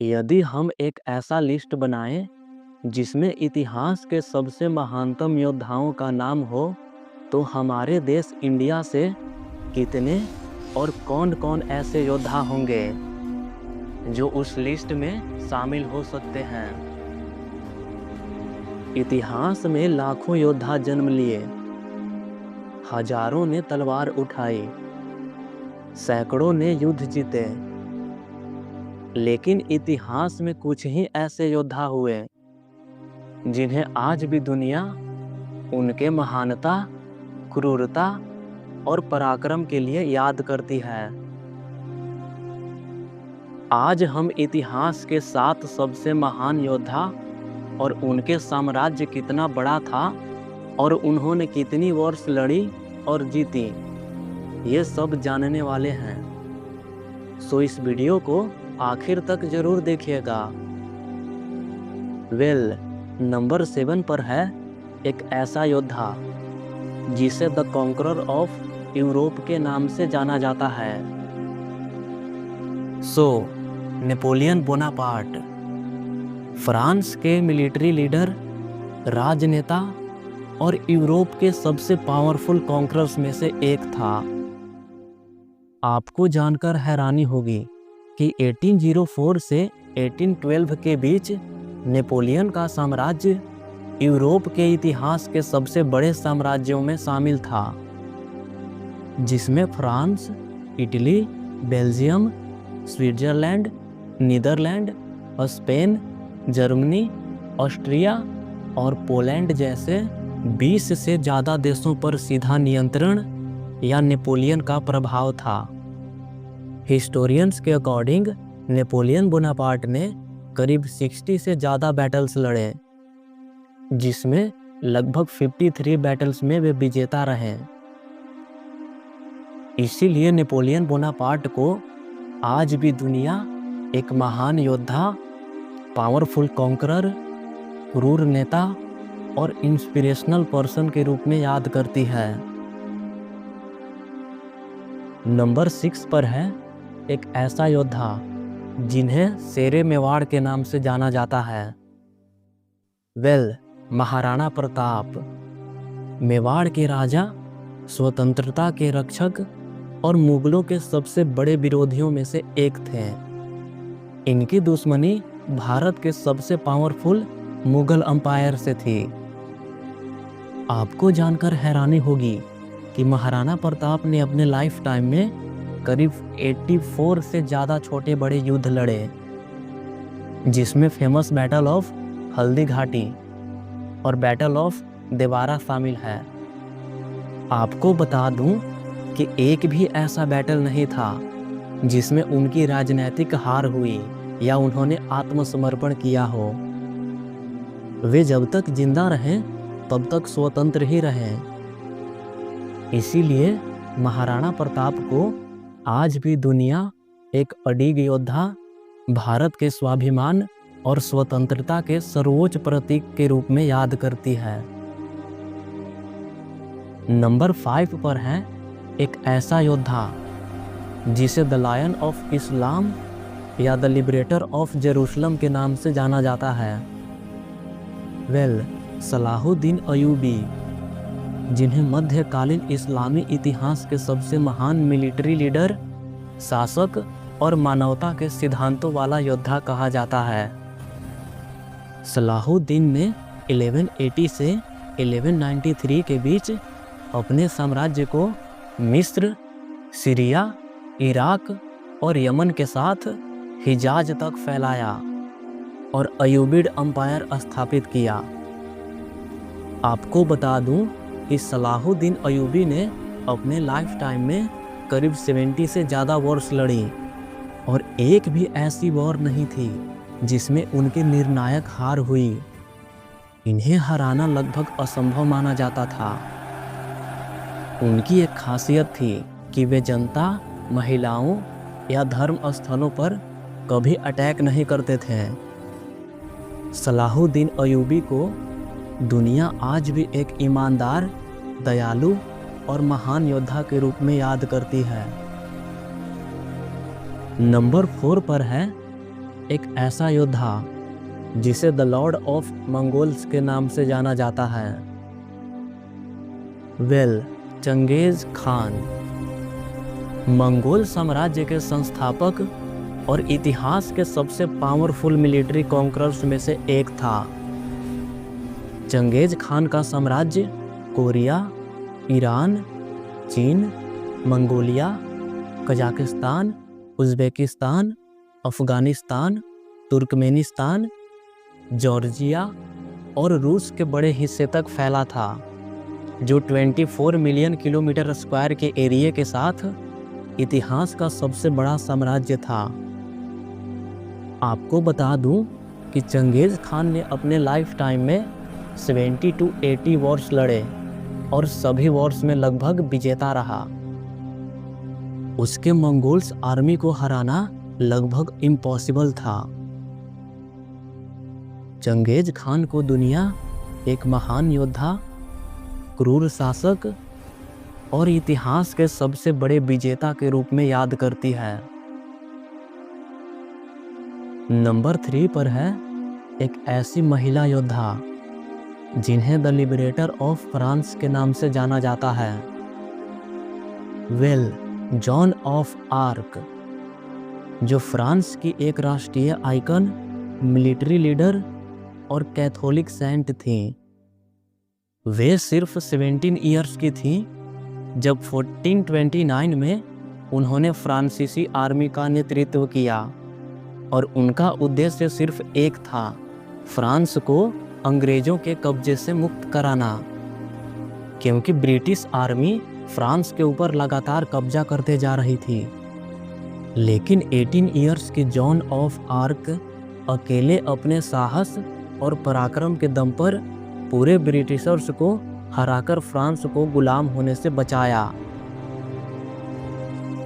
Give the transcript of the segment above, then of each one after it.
यदि हम एक ऐसा लिस्ट बनाएं जिसमें इतिहास के सबसे महानतम योद्धाओं का नाम हो, तो हमारे देश इंडिया से कितने और कौन-कौन ऐसे योद्धा होंगे जो उस लिस्ट में शामिल हो सकते हैं। इतिहास में लाखों योद्धा जन्म लिए, हजारों ने तलवार उठाई, सैकड़ों ने युद्ध जीते, लेकिन इतिहास में कुछ ही ऐसे योद्धा हुए जिन्हें आज भी दुनिया उनके महानता, क्रूरता और पराक्रम के लिए याद करती है। आज हम इतिहास के 7 सबसे महान योद्धा और उनके साम्राज्य कितना बड़ा था और उन्होंने कितनी वर्ष लड़ी और जीती, ये सब जानने वाले हैं। सो इस वीडियो को आखिर तक जरूर देखिएगा। नंबर 7 पर है एक ऐसा योद्धा जिसे द कॉन्करर ऑफ यूरोप के नाम से जाना जाता है। नेपोलियन बोनापार्ट फ्रांस के मिलिट्री लीडर, राजनेता और यूरोप के सबसे पावरफुल कॉन्करर्स में से एक था। आपको जानकर हैरानी होगी कि 1804 से 1812 के बीच नेपोलियन का साम्राज्य यूरोप के इतिहास के सबसे बड़े साम्राज्यों में शामिल था, जिसमें France, Italy, Belgium, Switzerland, Netherland, Spain, Germany, Austria और पोलैंड जैसे 20 से ज़्यादा देशों पर सीधा नियंत्रण या नेपोलियन का प्रभाव था। हिस्टोरियंस के अकॉर्डिंग नेपोलियन बोनापार्ट ने करीब 60 से ज़्यादा बैटल्स लड़े, जिसमें लगभग 53 बैटल्स में वे विजेता रहे। इसीलिए नेपोलियन बोनापार्ट को आज भी दुनिया एक महान योद्धा, पावरफुल कॉन्करर, क्रूर नेता और इंस्पिरेशनल पर्सन के रूप में याद करती है। नंबर 6 पर है एक ऐसा योद्धा जिन्हें शेरे मेवाड़ के नाम से जाना जाता है। महाराणा प्रताप मेवाड़ के राजा, स्वतंत्रता के रक्षक और मुगलों के सबसे बड़े विरोधियों में से एक थे। इनकी दुश्मनी भारत के सबसे पावरफुल मुगल अंपायर से थी। आपको जानकर हैरानी होगी कि महाराणा प्रताप ने अपने लाइफ टाइम में करीब 84 से ज़्यादा छोटे बड़े युद्ध लड़े, जिसमें famous battle of Haldi Ghati और बैटल ऑफ देवारा शामिल है। आपको बता दूं कि एक भी ऐसा बैटल नहीं था जिसमें उनकी राजनीतिक हार हुई या उन्होंने आत्मसमर्पण किया हो। वे जब तक जिंदा रहें तब तक स्वतंत्र ही रहें। इसीलिए महाराणा प्रताप को आज भी दुनिया एक अडिग योद्धा, भारत के स्वाभिमान और स्वतंत्रता के सर्वोच्च प्रतीक के रूप में याद करती है। नंबर 5 पर है एक ऐसा योद्धा जिसे द लायन ऑफ इस्लाम या द लिबरेटर ऑफ जेरूशलम के नाम से जाना जाता है। सलाहुद्दीन अयूबी, जिन्हें मध्यकालीन इस्लामी इतिहास के सबसे महान मिलिट्री लीडर, शासक और मानवता के सिद्धांतों वाला योद्धा कहा जाता है। सलाहुद्दीन ने 1180 से 1193 के बीच अपने साम्राज्य को मिस्र, सीरिया, इराक और यमन के साथ हिजाज तक फैलाया और अयूबिड अंपायर स्थापित किया। आपको बता दूं कि सलाहुद्दीन अयूबी ने अपने लाइफ टाइम में करीब 70 से ज़्यादा वॉर्स लड़ी और एक भी ऐसी वॉर नहीं थी जिसमें उनकी निर्णायक हार हुई। इन्हें हराना लगभग असंभव माना जाता था। उनकी एक खासियत थी कि वे जनता, महिलाओं या धर्म स्थलों पर कभी अटैक नहीं करते थे। सलाहुद्दीन अयूबी को दुनिया आज भी एक ईमानदार, दयालु और महान योद्धा के रूप में याद करती है। नंबर 4 पर है एक ऐसा योद्धा जिसे द लॉर्ड ऑफ मंगोल्स के नाम से जाना जाता है। चंगेज खान मंगोल साम्राज्य के संस्थापक और इतिहास के सबसे पावरफुल मिलिट्री कॉन्करर्स में से एक था। चंगेज खान का साम्राज्य कोरिया, ईरान, चीन, Mongolia, Kazakhstan, Uzbekistan, Afghanistan, Turkmenistan, Georgia और रूस के बड़े हिस्से तक फैला था, जो 24 मिलियन किलोमीटर स्क्वायर के एरिया के साथ इतिहास का सबसे बड़ा साम्राज्य था। आपको बता दूं कि चंगेज खान ने अपने लाइफ टाइम में 70 to 80 वॉर्स लड़े और सभी वॉर्स में लगभग विजेता रहा। उसके मंगोल्स आर्मी को हराना लगभग इम्पॉसिबल था। चंगेज खान को दुनिया एक महान योद्धा, क्रूर शासक और इतिहास के सबसे बड़े विजेता के रूप में याद करती है। नंबर 3 पर है एक ऐसी महिला योद्धा जिन्हें द लिबरेटर ऑफ फ्रांस के नाम से जाना जाता है। जॉन ऑफ आर्क, जो फ्रांस की एक राष्ट्रीय आइकन, मिलिट्री लीडर और कैथोलिक सेंट थी। वे सिर्फ 17 ईयर्स की थी जब 1429 में उन्होंने फ्रांसीसी आर्मी का नेतृत्व किया और उनका उद्देश्य सिर्फ एक था, फ्रांस को अंग्रेजों के कब्जे से मुक्त कराना, क्योंकि ब्रिटिश आर्मी फ्रांस के ऊपर लगातार कब्जा करते जा रही थी। लेकिन 18 ईयर्स की जॉन ऑफ आर्क अकेले अपने साहस और पराक्रम के दम पर पूरे ब्रिटिशर्स को हराकर फ्रांस को गुलाम होने से बचाया।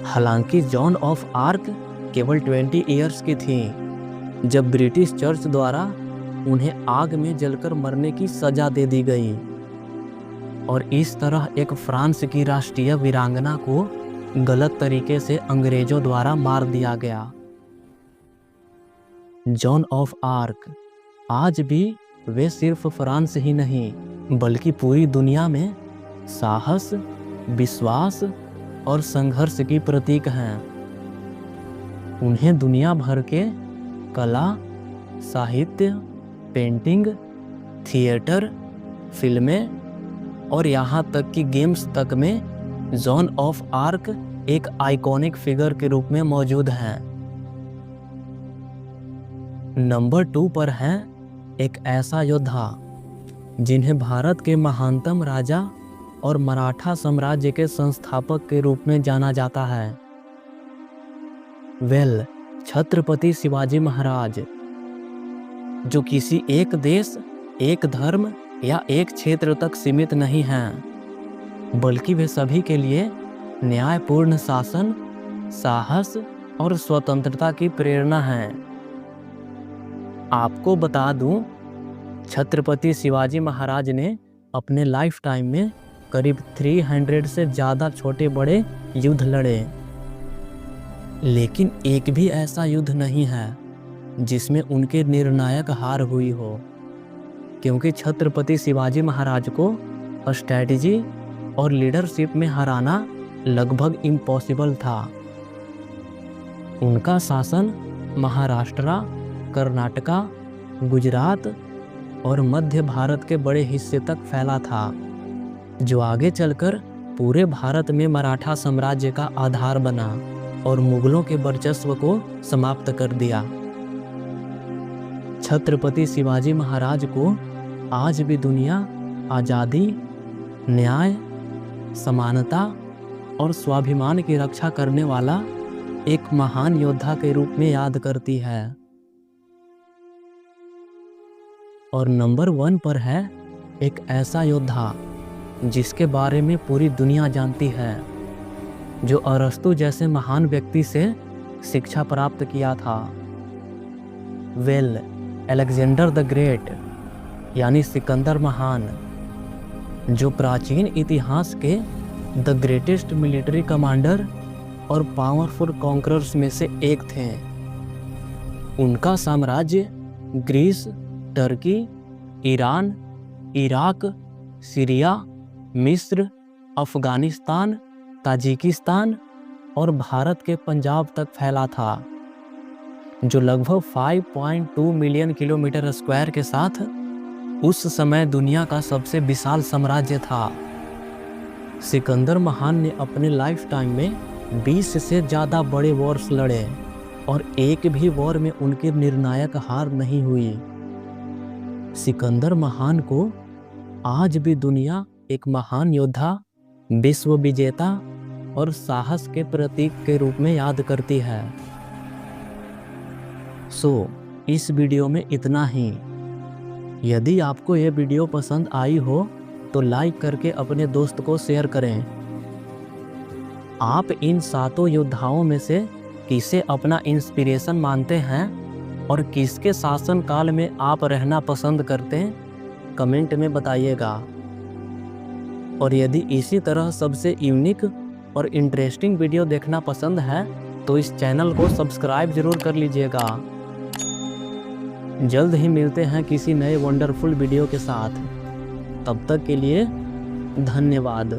हालांकि जॉन ऑफ आर्क केवल 20 ईयर्स की थी जब ब्रिटिश चर्च द्वारा उन्हें आग में जलकर मरने की सजा दे दी गई और इस तरह एक फ्रांस की राष्ट्रीय वीरांगना को गलत तरीके से अंग्रेजों द्वारा मार दिया गया। जॉन ऑफ आर्क आज भी वे सिर्फ फ्रांस ही नहीं बल्कि पूरी दुनिया में साहस, विश्वास और संघर्ष की प्रतीक हैं। उन्हें दुनिया भर के कला, साहित्य, पेंटिंग, थिएटर, फिल्में और यहाँ तक कि गेम्स तक में जॉन ऑफ आर्क एक आइकॉनिक फिगर के रूप में मौजूद हैं। नंबर 2 पर है एक ऐसा योद्धा जिन्हें भारत के महानतम राजा और मराठा साम्राज्य के संस्थापक के रूप में जाना जाता है। छत्रपति शिवाजी महाराज, जो किसी एक देश, एक धर्म या एक क्षेत्र तक सीमित नहीं हैं, बल्कि वे सभी के लिए न्यायपूर्ण शासन, साहस और स्वतंत्रता की प्रेरणा हैं। आपको बता दूं, छत्रपति शिवाजी महाराज ने अपने लाइफ टाइम में करीब 300 से ज़्यादा छोटे बड़े युद्ध लड़े, लेकिन एक भी ऐसा युद्ध नहीं है जिसमें उनके निर्णायक हार हुई हो, क्योंकि छत्रपति शिवाजी महाराज को स्ट्रैटेजी और लीडरशिप में हराना लगभग इम्पॉसिबल था। उनका शासन महाराष्ट्र, कर्नाटका, गुजरात और मध्य भारत के बड़े हिस्से तक फैला था, जो आगे चलकर पूरे भारत में मराठा साम्राज्य का आधार बना और मुगलों के वर्चस्व को समाप्त कर दिया। छत्रपति शिवाजी महाराज को आज भी दुनिया आज़ादी, न्याय, समानता और स्वाभिमान की रक्षा करने वाला एक महान योद्धा के रूप में याद करती है। और नंबर 1 पर है एक ऐसा योद्धा जिसके बारे में पूरी दुनिया जानती है, जो अरस्तु जैसे महान व्यक्ति से शिक्षा प्राप्त किया था। अलेक्जेंडर द ग्रेट, यानी सिकंदर महान, जो प्राचीन इतिहास के द ग्रेटेस्ट मिलिट्री कमांडर और पावरफुल कॉन्करर्स में से एक थे। उनका साम्राज्य Greece, Turkey, Iran, Iraq, Syria, मिस्र, अफगानिस्तान, ताजिकिस्तान और भारत के पंजाब तक फैला था, जो लगभग 5.2 मिलियन किलोमीटर स्क्वायर के साथ उस समय दुनिया का सबसे विशाल साम्राज्य था। सिकंदर महान ने अपने लाइफ टाइम में 20 से ज़्यादा बड़े वॉर्स लड़े और एक भी वॉर में उनकी निर्णायक हार नहीं हुई। सिकंदर महान को आज भी दुनिया एक महान योद्धा, विश्व विजेता और साहस के प्रतीक के रूप में याद करती है। इस वीडियो में इतना ही। यदि आपको यह वीडियो पसंद आई हो तो लाइक करके अपने दोस्त को शेयर करें। आप इन 7 योद्धाओं में से किसे अपना इंस्पिरेशन मानते हैं और किसके शासनकाल में आप रहना पसंद करते हैं, कमेंट में बताइएगा। और यदि इसी तरह सबसे यूनिक और इंटरेस्टिंग वीडियो देखना पसंद है तो इस चैनल को सब्सक्राइब जरूर कर लीजिएगा। जल्द ही मिलते हैं किसी नए वंडरफुल वीडियो के साथ। तब तक के लिए धन्यवाद।